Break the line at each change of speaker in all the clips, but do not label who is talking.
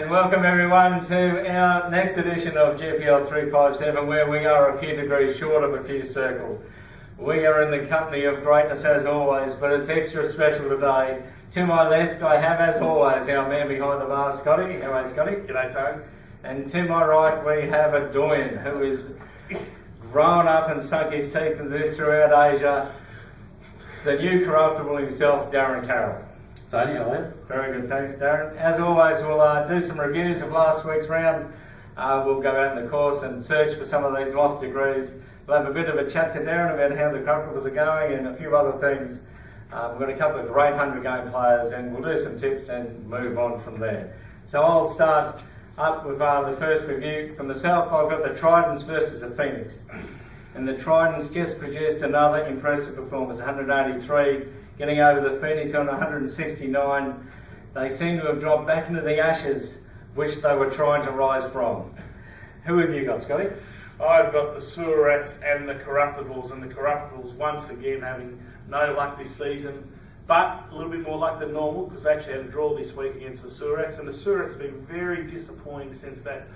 and welcome everyone to our next edition of GPL 357, where we are a few degrees short of a Q circle. We are in the company of greatness as always, but it's extra special today. To my left, I have, as always, our man behind the bar, Scotty. How are you, Scotty?
G'day, Tone.
And to my right, we have a doyen who is grown up and sunk his teeth into this throughout Asia. The new corruptible himself, Darren Carroll.
Tony, how are you?
Very good, thanks, Darren. As always, we'll do some reviews of last week's round. We'll go out in the course and search for some of these lost degrees. We'll have a bit of a chat to Darren about how the corruptibles are going and a few other things. We've got a couple of great 100-game players, and we'll do some tips and move on from there. So I'll start up with the first review. From the south, I've got the Tridents versus the Phoenix. And the Tridents just produced another impressive performance, 183, getting over the Phoenix on 169. They seem to have dropped back into the ashes, which they were trying to rise from. Who have you got, Scotty?
I've got the Surats and the Corruptibles, and the Corruptibles once again having no luck this season, but a little bit more luck than normal because they actually had a draw this week against the Surats, and the Surats have been very disappointing since that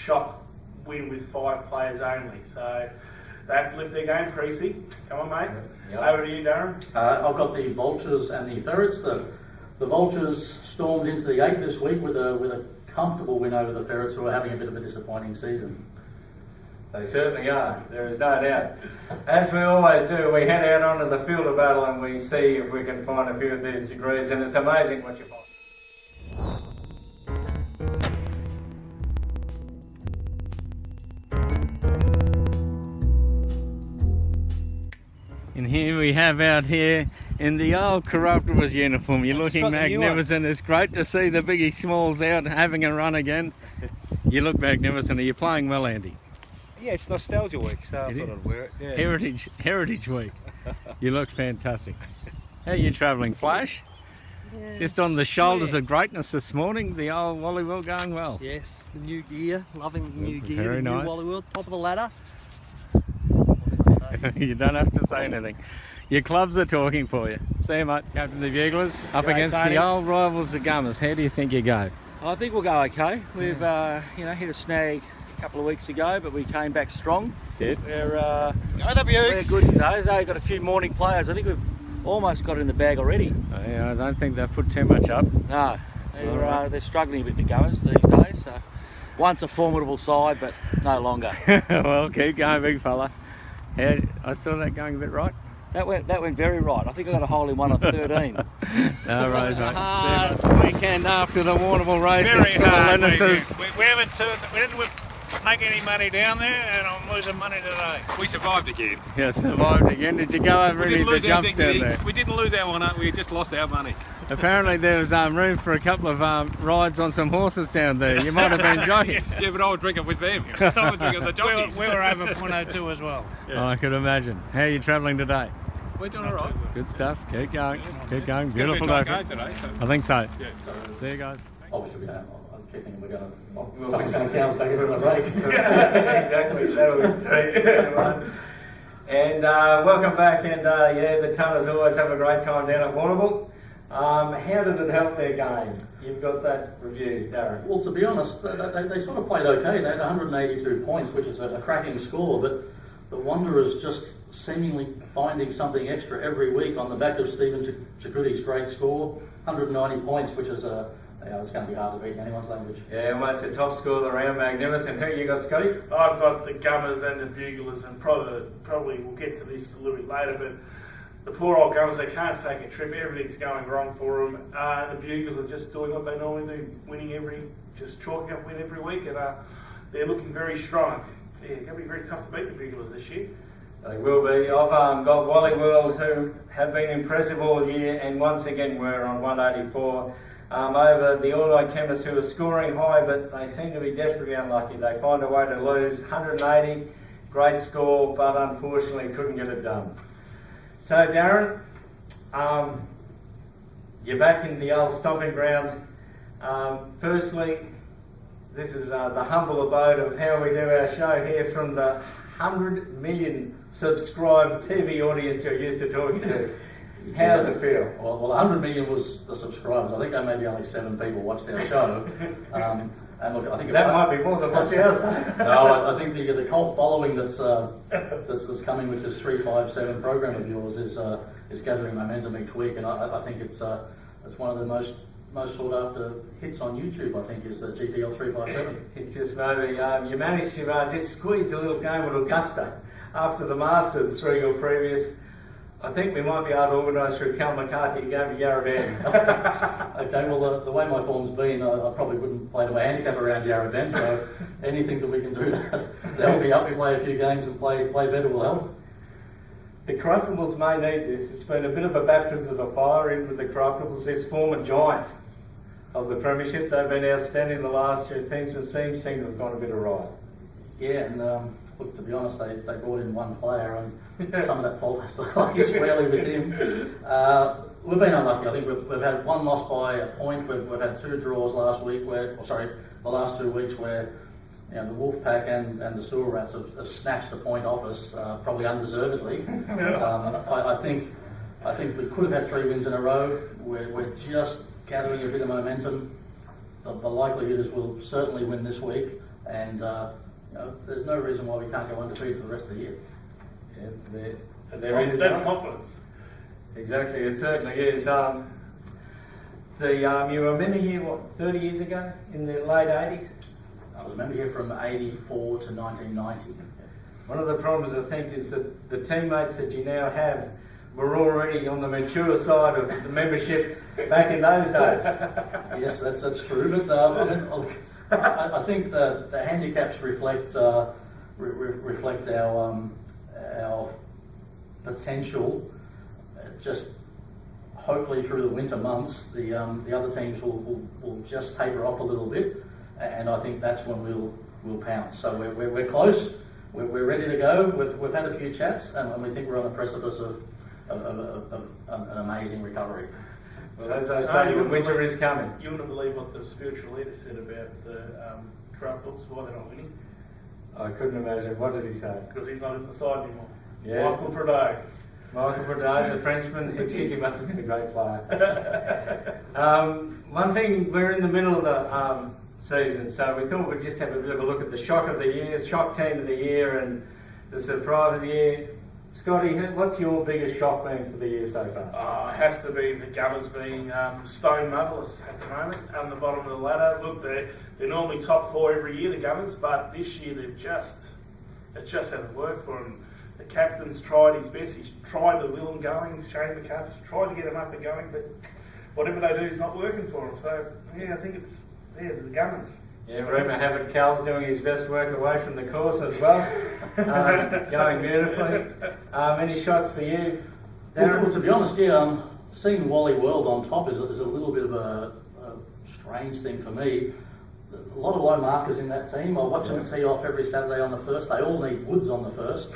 shock win with 5 players only. So they have to lift their game, Creasy. Come on, mate. Yep. Over to you, Darren.
I've got the Vultures and the Ferrets. The Vultures stormed into the 8 this week with a comfortable win over the Ferrets, who are having a bit of a disappointing season.
They certainly are, there is no doubt. As we always do, we head out onto the field of battle and we see if we can find a few of these degrees, and it's amazing what you find. And here we have out here in the old Corruptibles uniform. You're looking magnificent. It's great to see the Biggie Smalls out having a run again. You look magnificent. Are you playing well, Andy?
Yeah, it's Nostalgia Week, so I thought I'd wear it. Yeah.
Heritage Week. You look fantastic. How are you travelling, Flash?
Yes,
just on the shoulders of greatness this morning. The old Wally World going well.
Yes, the new gear. Loving the new gear.
Very
the
nice.
New Wally World, top of the ladder.
You don't have to say anything. Your clubs are talking for you. See you, mate. Captain the Buglers up against
Tony.
the old rivals, the Gummers. How do you think you go?
I think we'll go okay. We've hit a snag a couple of weeks ago, but we came back strong.
Did?
We're good today. They've got a few morning players. I think we've almost got it in the bag already.
I don't think they've put too much up.
No, they're struggling with the Gummers these days. So once a formidable side, but no longer.
Well, keep going, big fella. I saw that going a bit right.
That went very right. I think I got a hole in one of 13.
No worries, mate. Hard weekend after the Warrnambool races
Very
for the
hard.
Lennonses.
We didn't make any money down there, and I'm losing money today.
We survived again.
Yeah, survived again. Did you go over any of the jumps down there?
We didn't lose our one, we just lost our money.
Apparently there was room for a couple of rides on some horses down there. You might have been jockeys.
Yeah, but I was drinking with them. I was drinking the jockeys.
We were over 0.02 as well.
Yeah. Oh, I could imagine. How are you travelling today?
We're doing all right.
Good stuff. Keep going. Keep going.
It's gonna be
Beautiful
a
day.
tight game today, so.
I think so.
Yeah.
See you guys.
Obviously, I'm keeping. We're going to. Something's going to count. Take it for the break.
Exactly. That'll be everyone. And welcome back. And the Tunners always have a great time down at Warrnambool. How did it help their game? You've got that review, Darren.
Well, to be honest, they sort of played okay. They had 182 points, which is a cracking score, but the Wanderers just seemingly finding something extra every week on the back of Stephen Chakuti's great score, 190 points, which is it's going to be hard to beat in anyone's language.
Yeah, almost the top score of the round. Magnificent. Who you got, Scotty?
I've got the Gummers and the Buglers, and probably we'll get to this a little bit later, but the poor old Gummers, they can't take a trip. Everything's going wrong for them. The Buglers are just doing what they normally do, just chalking up win every week, and they're looking very strong. Yeah, it's going to be very tough to beat the Buglers this year.
They will be. I've got Wally World, who have been impressive all year, and once again we're on 184 over the All-Night Chemists, who are scoring high, but they seem to be desperately unlucky. They find a way to lose. 180, great score, but unfortunately couldn't get it done. So Darren, you're back in the old stomping ground. Firstly, this is the humble abode of how we do our show here from the 100 million subscribed TV audience you're used to talking to. How does it feel?
Well, 100 million was the subscribers. I think maybe only 7 people watched our show. And look, I think
That might be more than what yours.
No, I think the cult following that's coming with this 357 program of yours is gathering momentum each week, and I think it's one of the most sought after hits on YouTube. I think is the GPL 357.
It just maybe you managed to just squeeze a little game at Augusta after the Masters 3 year previous. I think we might be able to organise through Cal McCarthy to go to Yarra.
Okay, well the way my form's been, I probably wouldn't play to my handicap around Yarra, so anything that we can do to help me up, we play a few games and play better will help.
The Corruptibles may need this. It's been a bit of a baptism of fire in with the Corruptibles. This former giant of the Premiership, they've been outstanding in the last year. Things just seem to have gone a bit awry.
Yeah, and look, to be honest, they brought in one player, and some of that fault has to lie squarely with him. We've been unlucky. I think we've had one loss by a point. We've had 2 draws last week, the last 2 weeks where the Wolfpack and the Sewer Rats have snatched a point off us, probably undeservedly. I think we could have had 3 wins in a row. We're just gathering a bit of momentum. The likelihood is we'll certainly win this week, and there's no reason why we can't go undefeated for the rest of the year.
Yeah, there is
That's confidence.
Exactly, it certainly is. You were a member here, 30 years ago, in the late 80s?
I was a member here from 84 to 1990.
One of the problems, I think, is that the teammates that you now have were already on the mature side of the membership back in those days.
Yes, that's true, but I think the handicaps reflect our potential. Just hopefully through the winter months, the other teams will just taper off a little bit, and I think that's when we'll pounce. So we're close. We're ready to go. We've had a few chats, and we think we're on the precipice of an amazing recovery.
Well, as I say, the winter is coming.
You wouldn't believe what the spiritual leader said about the Corruptibles, why they're not winning.
I couldn't imagine. What did he say?
Because he's not in the side anymore.
Yeah.
Michael Pradot.
Michael Pradot, the Frenchman, he must have been a great player. One thing, we're in the middle of the season, so we thought we'd just have a bit of a look at the shock of the year, shock team of the year, and the surprise of the year. Scotty, what's your biggest shock been for the year so far?
It has to be the Gunners being stone motherless at the moment, on the bottom of the ladder. Look, they're normally top 4 every year, the Gunners, but this year it just hasn't worked for them. The captain's tried his best. He's tried the will and going. Shane McCarthy's tried to get them up and going, but whatever they do is not working for them. So, yeah, I think it's the Gunners.
Yeah, rumour have it Cal's doing his best work away from the course as well. Going beautifully. Any shots for you, Darren?
Well, to be honest, seeing Wally World on top is a little bit of a strange thing for me. A lot of low markers in that team. I watch them tee off every Saturday on the first. They all need woods on the first.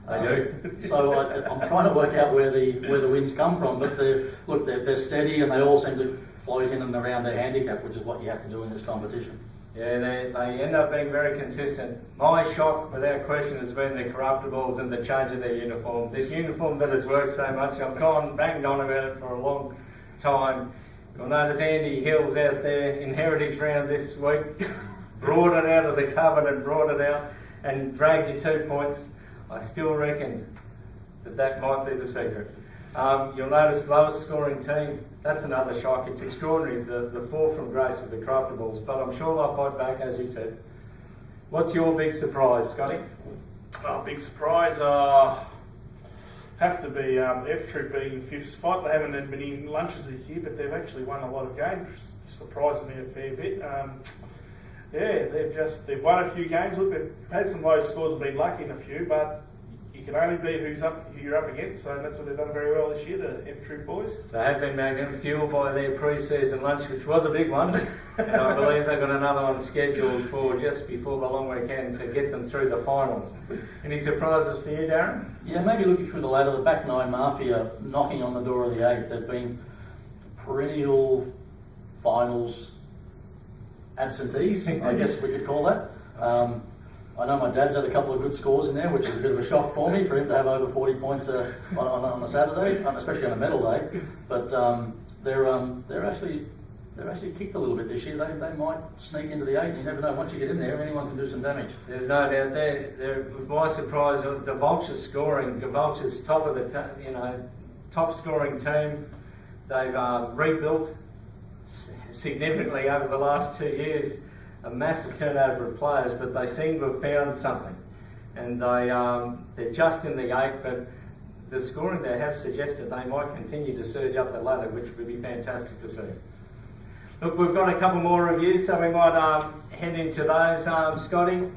They do.
So I'm trying to work out where the winds come from. But they're steady, and they all seem to float in and around their handicap, which is what you have to do in this competition.
Yeah, they end up being very consistent. My shock, without question, has been the Corruptibles and the change of their uniform. This uniform that has worked so much, I've banged on about it for a long time. You'll notice Andy Hill's out there in Heritage Round this week, brought it out of the cupboard and brought it out and dragged you 2 points. I still reckon that might be the secret. You'll notice lowest scoring team. That's another shock. It's extraordinary, the fall from grace with the Corruptibles, but I'm sure they'll fight back, as you said. What's your big surprise, Scotty?
Big surprise. Have to be F Troop being in 5th spot. They haven't had many lunches this year, but they've actually won a lot of games. Surprises me a fair bit. They've won a few games. Look, they've had some low scores and been lucky in a few, but you can only beat who you're up against, so that's what they've done very well this year, the F Troop boys.
They have been magnificent, fueled by their pre-season lunch, which was a big one, and I believe they've got another one scheduled for just before the long weekend to get them through the finals. Any surprises for you, Darren?
Yeah, maybe looking through the ladder, the back 9 Mafia knocking on the door of the 8. They've been perennial finals absentees, I guess we could call that. I know my dad's had a couple of good scores in there, which is a bit of a shock for me, for him to have over 40 points on a Saturday, especially on a medal day. But they're actually kicked a little bit this year. They might sneak into the 8. You never know. Once you get in there, anyone can do some damage.
There's no doubt there. With my surprise, the Vultures scoring. The Vultures top of the top scoring team. They've rebuilt significantly over the last 2 years. A massive turnover of players, but they seem to have found something, and they're just in the 8. But the scoring they have suggested they might continue to surge up the ladder, which would be fantastic to see. Look, we've got a couple more reviews, so we might head into those. Scotty,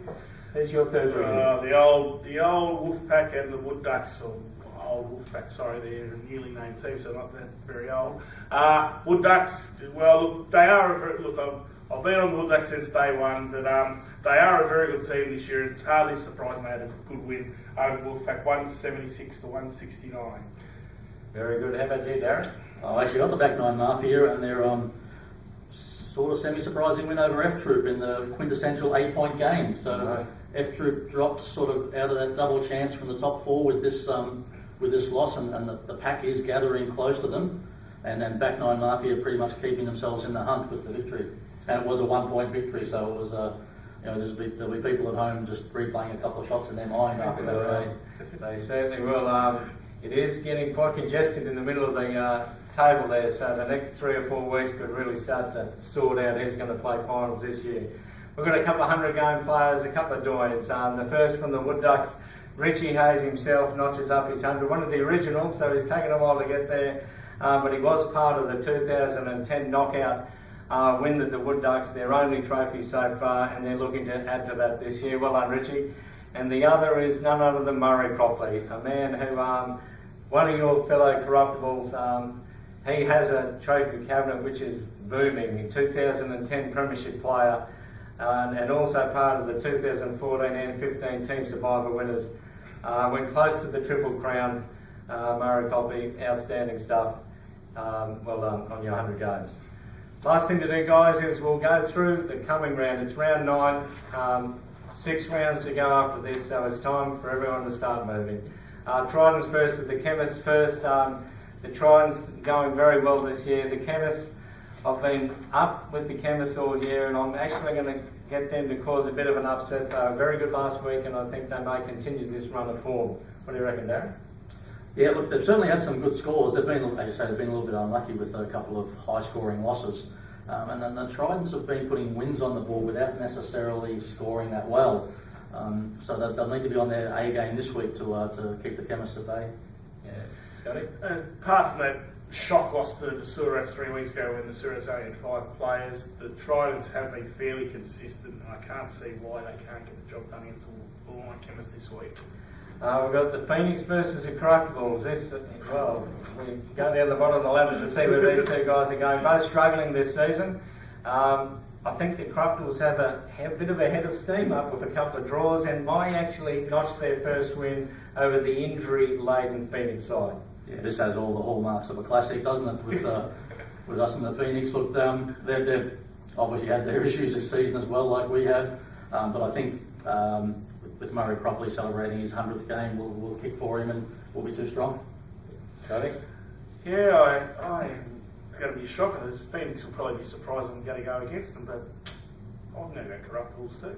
who's your third review?
The old Wolfpack and the Wood Ducks, or old Wolfpack, sorry, they're a newly named team, so not that very old. Wood Ducks, well, look, they are I've been on the Wood Ducks since day one, but they are a very good team this year. It's hardly surprising they had a good win over Wolfpack, 176 to 169.
Very good. How about you, Darren?
I actually got the back 9 half here, and they're sort of semi-surprising win over F Troop in the quintessential 8-point game. So F Troop dropped sort of out of that double chance from the top 4 with this loss, and the pack is gathering close to them. And then back 9 Mafia pretty much keeping themselves in the hunt with the victory. And it was a 1-point victory, so it was there'll be people at home just replaying a couple of shots in their mind after that.
They certainly will. It is getting quite congested in the middle of the table there, so the next 3 or 4 weeks could really start to sort out who's going to play finals this year. We've got a couple of 100-game players, a couple of doyens. The first from the Wood Ducks, Richie Hayes himself notches up his 100, one of the originals, so he's taken a while to get there, but he was part of the 2010 knockout win that the Wood Ducks, their only trophy so far, and they're looking to add to that this year. Well done, Richie. And the other is none other than Murray Cropley, a man who, one of your fellow corruptibles, he has a trophy cabinet which is booming. A 2010 Premiership player, and also part of the 2014 and 15 Team Survivor winners. Went close to the Triple Crown. Murray Cropley, outstanding stuff. Well done on your 100 games. Last thing to do, guys, is we'll go through the coming round. It's round 9, 6 rounds to go after this, so it's time for everyone to start moving. Tridents versus the Chemists first. The Tridents going very well this year. The Chemists, I've been up with the Chemists all year, and I'm actually going to get them to cause a bit of an upset. They were very good last week, and I think they may continue this run of form. What do you reckon, Darren?
Yeah, look, they've certainly had some good scores. They've been, as you say, they've been a little bit unlucky with a couple of high-scoring losses. And then the Tridents have been putting wins on the board without necessarily scoring that well. So they'll need to be on their A game this week to keep the Chemists at bay.
Yeah, Scotty?
Apart from that shock loss to the Surats 3 weeks ago when the Surats only had 5 players, the Tridents have been fairly consistent, and I can't see why they can't get the job done against the Wollongong Chemists this week.
We've got the Phoenix versus the Corruptibles. We go down the bottom of the ladder to see where these two guys are going. Both struggling this season. I think the Corruptibles have a bit of a head of steam up with a couple of draws, and might actually notch their first win over the injury-laden Phoenix side.
Yeah, this has all the hallmarks of a classic, doesn't it? With us and the Phoenix. Look, they've obviously had their issues this season as well, like we have. But I think with Murray Cropley celebrating his 100th game, we'll kick for him and we'll be too strong.
Scotty?
Yeah, it's going to be a shocker. This Phoenix will probably be surprised I'm going to go against them, but I'm going to go Corruptibles too.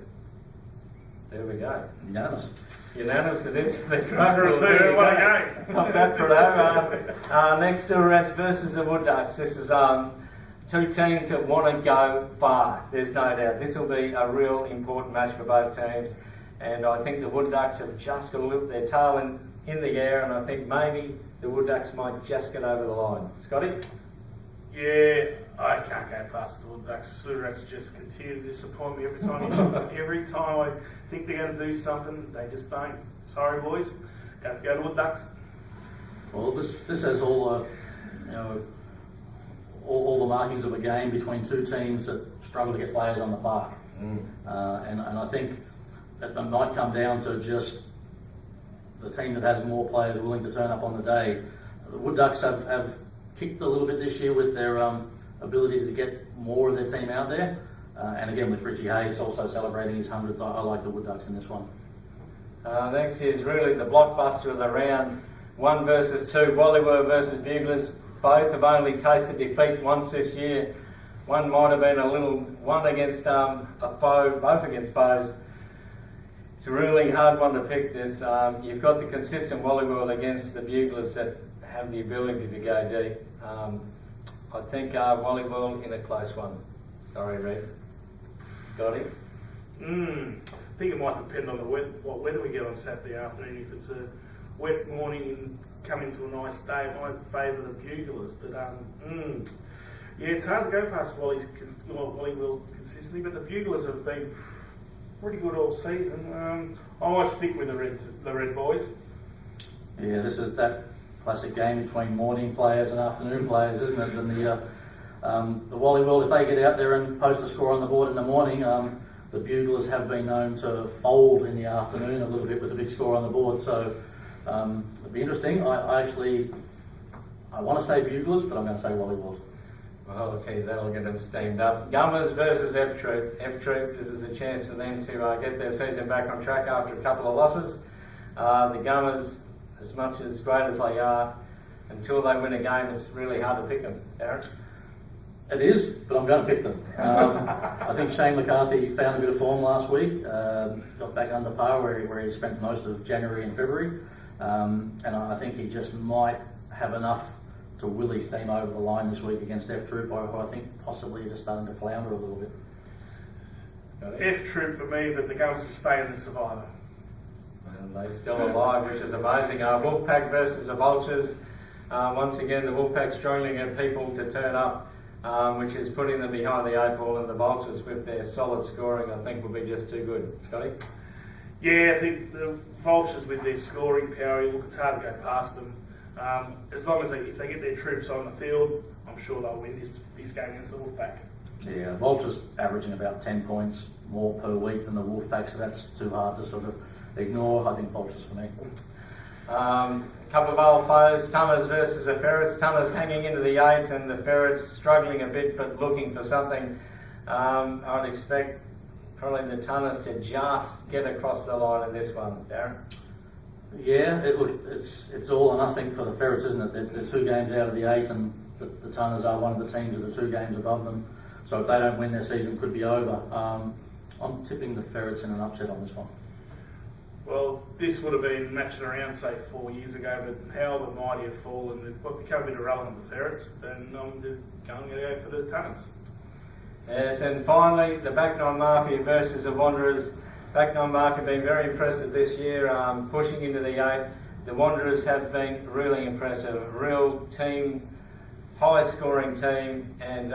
There we go.
Unanimous
It is for the
Corruptibles.
Corruptibles.
What a game.
Not bad for that. Next to Rats versus the Wood Ducks. This is two teams that want to go far. There's no doubt. This will be a real important match for both teams. And I think the Wood Ducks have just got to lift their tail in the air, and I think maybe the Wood Ducks might just get over the line. Scotty?
Yeah, I can't go past the Wood Ducks. Surats just continue to disappoint me every time. Every time I think they're going to do something, they just don't. Sorry, boys. Got to go to Wood Ducks.
Well, this has all all the markings of a game between two teams that struggle to get players on the park. And I think that might come down to just the team that has more players willing to turn up on the day. The Wood Ducks have kicked a little bit this year with their ability to get more of their team out there. And again, with Richie Hayes also celebrating his 100th, I like the Wood Ducks in this one.
Next is really the blockbuster of the round. 1 versus 2, Wallyworth versus Buglers. Both have only tasted defeat once this year. One might have been one against a foe, both against foes. It's a really hard one to pick this. You've got the consistent Wallyworth against the Buglers that have the ability to go deep. I think Wallyworth in a close one. Sorry, Red. Got it?
I think it might depend on what weather we get on Saturday afternoon. If it's a wet morning and coming to a nice day, it might favour the Buglers. But yeah, it's hard to go past Wallyworth consistently, but the Buglers have been pretty good all season. I might stick with the Red Boys.
Yeah, this is that classic game between morning players and afternoon players, isn't it? And the Wallyworth, if they get out there and post a score on the board in the morning, the Buglers have been known to fold in the afternoon a little bit with a big score on the board. So it'll be interesting. I want to say Buglers, but I'm going to say Wallyworth.
Well, I'll tell you, that'll get them steamed up. Gummers versus F Troop. F Troop, this is a chance for them to get their season back on track after a couple of losses. The Gummers, as much as great as they are, until they win a game, it's really hard to pick them. Darren?
It is, but I'm going to pick them. I think Shane McCarthy found a bit of form last week, got back under par where he spent most of January and February, and I think he just might have enough to will his team over the line this week against F Troop, who I think possibly just starting to flounder a little bit.
F Troop for me, but the Gunners will stay in the Survivor.
And they're still alive, which is amazing. Wolfpack versus the Vultures. Once again, the Wolfpack struggling to get people to turn up, which is putting them behind the 8 ball, and the Vultures with their solid scoring I think will be just too good. Scotty?
Yeah, I think the Vultures with their scoring power, it's hard to go past them. As long as if they get their troops on the field, I'm sure they'll win this game against the Wolfpack.
Yeah, Vultures averaging about 10 points more per week than the Wolfpack, so that's too hard to sort of ignore. I think Vultures for me.
A couple of old foes, Tunners versus the Ferrets. Tunners hanging into the 8 and the Ferrets struggling a bit but looking for something. I'd expect probably the Tunners to just get across the line in this one. Darren?
Yeah, it's all or nothing for the Ferrets, isn't it? They're 2 games out of the 8, and the Tunners are one of the teams that are 2 games above them. So if they don't win, their season could be over. I'm tipping the Ferrets in an upset on this one.
Well, this would have been matching around, say, 4 years ago, but how the mighty have fallen, they've become a bit irrelevant, the Ferrets, and I'm going to go for the Tunners.
Yes, and finally, the Backnine Mafia versus the Wanderers. Backnine Mafia have been very impressive this year, pushing into the 8. The Wanderers have been really impressive, a real team, high-scoring team, and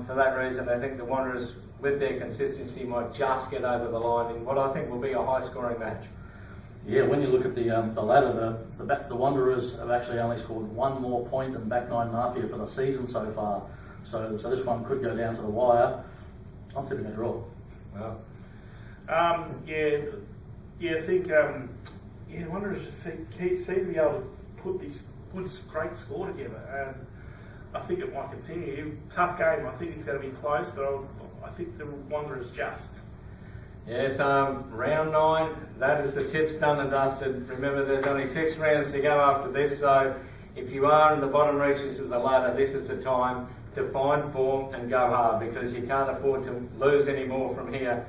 for that reason, I think the Wanderers, with their consistency, might just get over the line in what I think will be a high-scoring match.
Yeah, when you look at the ladder, the Wanderers have actually only scored 1 more point than Backnine Mafia for the season so far. So this one could go down to the wire. I'm tipping a draw.
Well,
I think Wanderers just seem to be able to put this great score together, and I think it might continue. Tough game. I think it's going to be close, but I think the Wanderers just.
Yes, round 9, that is the tips done and dusted. Remember, there's only 6 rounds to go after this, so if you are in the bottom reaches of the ladder, this is the time to find form and go hard, because you can't afford to lose any more from here.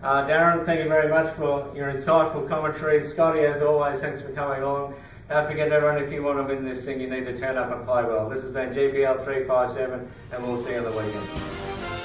Darren, thank you very much for your insightful commentary. Scotty, as always, thanks for coming along. Don't forget, everyone, if you want to win this thing, you need to turn up and play well. This has been GPL 357, and we'll see you on the weekend.